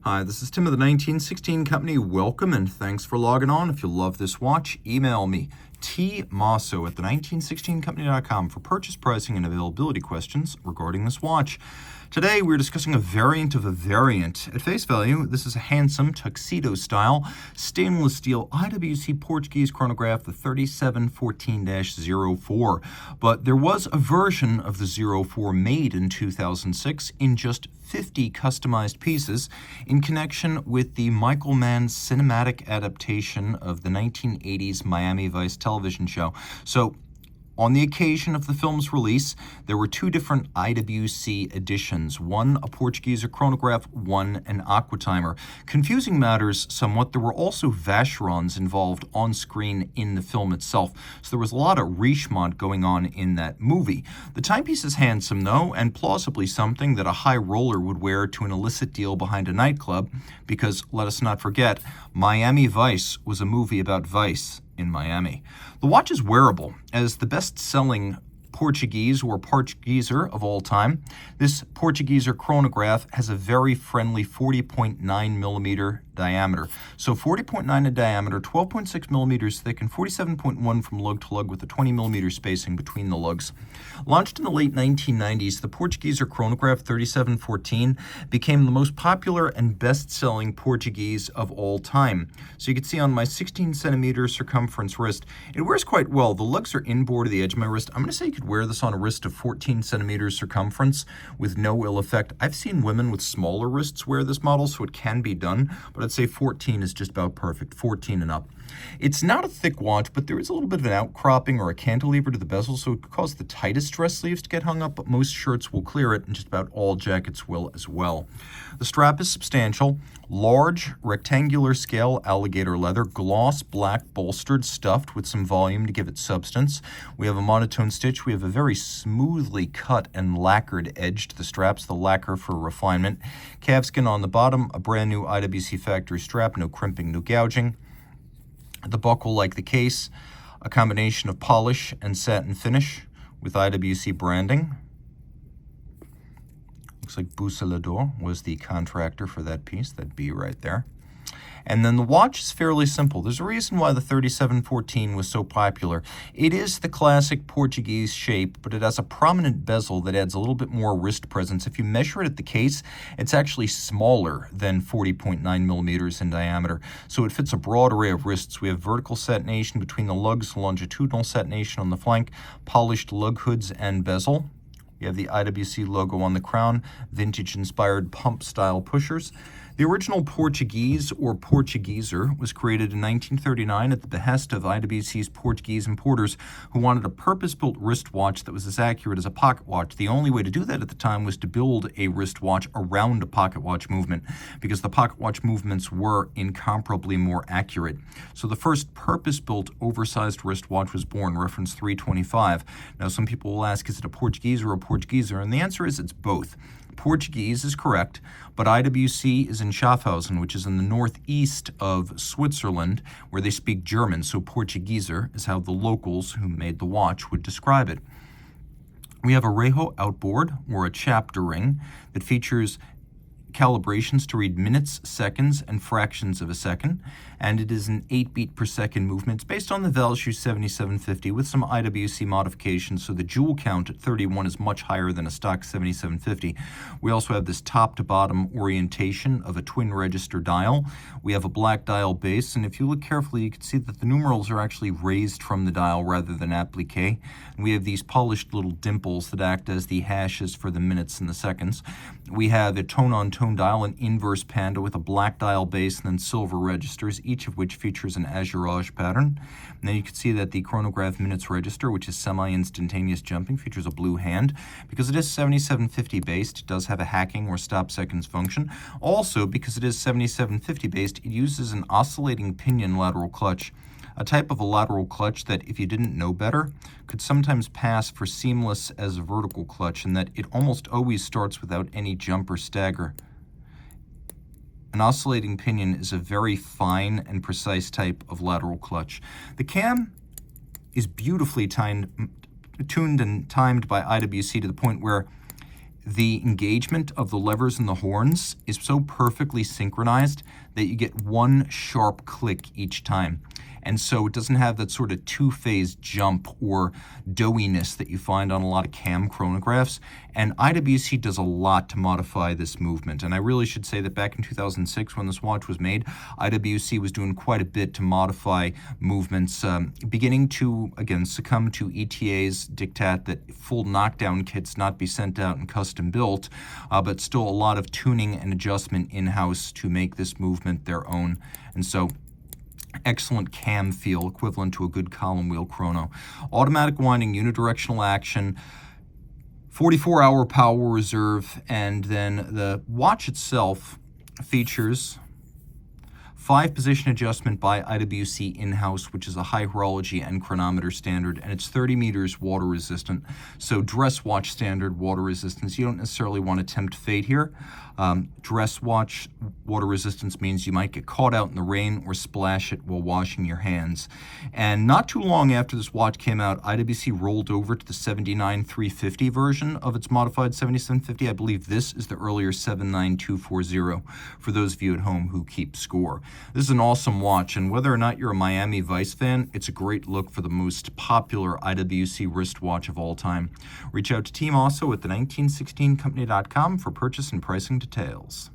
Hi, this is Tim of the 1916 Company. Welcome and thanks for logging on. If you love this watch, email me, Mosso at the1916company.com for purchase, pricing, and availability questions regarding this watch. Today, we're discussing a variant of a variant. At face value, this is a handsome tuxedo-style stainless steel IWC Portuguese chronograph, the 3714-04. But there was a version of the 04 made in 2006 in just 50 customized pieces in connection with the Michael Mann cinematic adaptation of the 1980s Miami Vice television show. So, on the occasion of the film's release, there were two different IWC editions, one a Portugieser chronograph, one an aquatimer. Confusing matters somewhat, there were also vacherons involved on screen in the film itself, so there was a lot of richement going on in that movie. The timepiece is handsome, though, and plausibly something that a high roller would wear to an illicit deal behind a nightclub, because, let us not forget, Miami Vice was a movie about vice in Miami. The watch is wearable. As the best-selling Portuguese or Portugieser of all time, this Portugieser chronograph has a very friendly 40.9 millimeter diameter. So 40.9 in diameter, 12.6 millimeters thick, and 47.1 from lug to lug with a 20 millimeter spacing between the lugs. Launched in the late 1990s, the Portugieser chronograph 3714 became the most popular and best-selling Portuguese of all time. So you can see on my 16 centimeter circumference wrist, it wears quite well. The lugs are inboard of the edge of my wrist. I'm going to say you could wear this on a wrist of 14 centimeters circumference with no ill effect. I've seen women with smaller wrists wear this model, so it can be done, but I'd say 14 is just about perfect, 14 and up. It's not a thick watch, but there is a little bit of an outcropping or a cantilever to the bezel, so it could cause the tightest dress sleeves to get hung up, but most shirts will clear it, and just about all jackets will as well. The strap is substantial, large, rectangular scale alligator leather, gloss black bolstered, stuffed with some volume to give it substance. We have a monotone stitch. We have a very smoothly cut and lacquered edge to the straps, the lacquer for refinement. Calfskin on the bottom, a brand new IWC factory strap, no crimping, no gouging. The buckle, like the case, a combination of polish and satin finish with IWC branding. Looks like Busselador was the contractor for that piece, that B right there. And then the watch is fairly simple. There's a reason why the 3714 was so popular. It is the classic Portuguese shape, but it has a prominent bezel that adds a little bit more wrist presence. If you measure it at the case, it's actually smaller than 40.9 millimeters in diameter. So it fits a broad array of wrists. We have vertical satination between the lugs, longitudinal satination on the flank, polished lug hoods and bezel. We have the IWC logo on the crown, vintage-inspired pump-style pushers. The original Portuguese or Portugieser was created in 1939 at the behest of IWC's Portuguese importers who wanted a purpose-built wristwatch that was as accurate as a pocket watch. The only way to do that at the time was to build a wristwatch around a pocket watch movement because the pocket watch movements were incomparably more accurate. So the first purpose-built oversized wristwatch was born, reference 325. Now some people will ask, is it a Portuguese or a Portugieser? And the answer is it's both. Portuguese is correct, but IWC is in Schaffhausen, which is in the northeast of Switzerland, where they speak German, so Portugieser is how the locals who made the watch would describe it. We have a Reho outboard, or a chapter ring, that features calibrations to read minutes, seconds, and fractions of a second, and it is an 8 beat per second movement. It's based on the Valjoux 7750 with some IWC modifications, so the jewel count at 31 is much higher than a stock 7750. We also have this top to bottom orientation of a twin register dial. We have a black dial base, and if you look carefully, you can see that the numerals are actually raised from the dial rather than applique. And we have these polished little dimples that act as the hashes for the minutes and the seconds. We have a tone-on-tone dial, an inverse panda with a black dial base and then silver registers, each of which features an azurage pattern. And then you can see that the chronograph minutes register, which is semi-instantaneous jumping, features a blue hand. Because it is 7750 based, it does have a hacking or stop seconds function. Also, because it is 7750 based, it uses an oscillating pinion lateral clutch, a type of a lateral clutch that, if you didn't know better, could sometimes pass for seamless as a vertical clutch, in that it almost always starts without any jump or stagger. An oscillating pinion is a very fine and precise type of lateral clutch. The cam is beautifully tuned and timed by IWC to the point where The engagement of the levers and the horns is so perfectly synchronized that you get one sharp click each time. And so it doesn't have that sort of two-phase jump or doughiness that you find on a lot of cam chronographs. And IWC does a lot to modify this movement. And I really should say that back in 2006, when this watch was made, IWC was doing quite a bit to modify movements, beginning to, again, succumb to ETA's diktat that full knockdown kits not be sent out and custom built, but still a lot of tuning and adjustment in-house to make this movement their own. And so excellent cam feel, equivalent to a good column wheel chrono. Automatic winding, unidirectional action, 44-hour power reserve, and then the watch itself features 5-position adjustment by IWC in-house, which is a high horology and chronometer standard, and it's 30 meters water resistant. So dress watch standard water resistance. You don't necessarily want to tempt fate here. Dress watch water resistance means you might get caught out in the rain or splash it while washing your hands. And not too long after this watch came out, IWC rolled over to the 79350 version of its modified 7750. I believe this is the earlier 79240 for those of you at home who keep score. This is an awesome watch, and whether or not you're a Miami Vice fan, it's a great look for the most popular IWC wristwatch of all time. Reach out to Team Mosso at the 1916company.com for purchase and pricing details.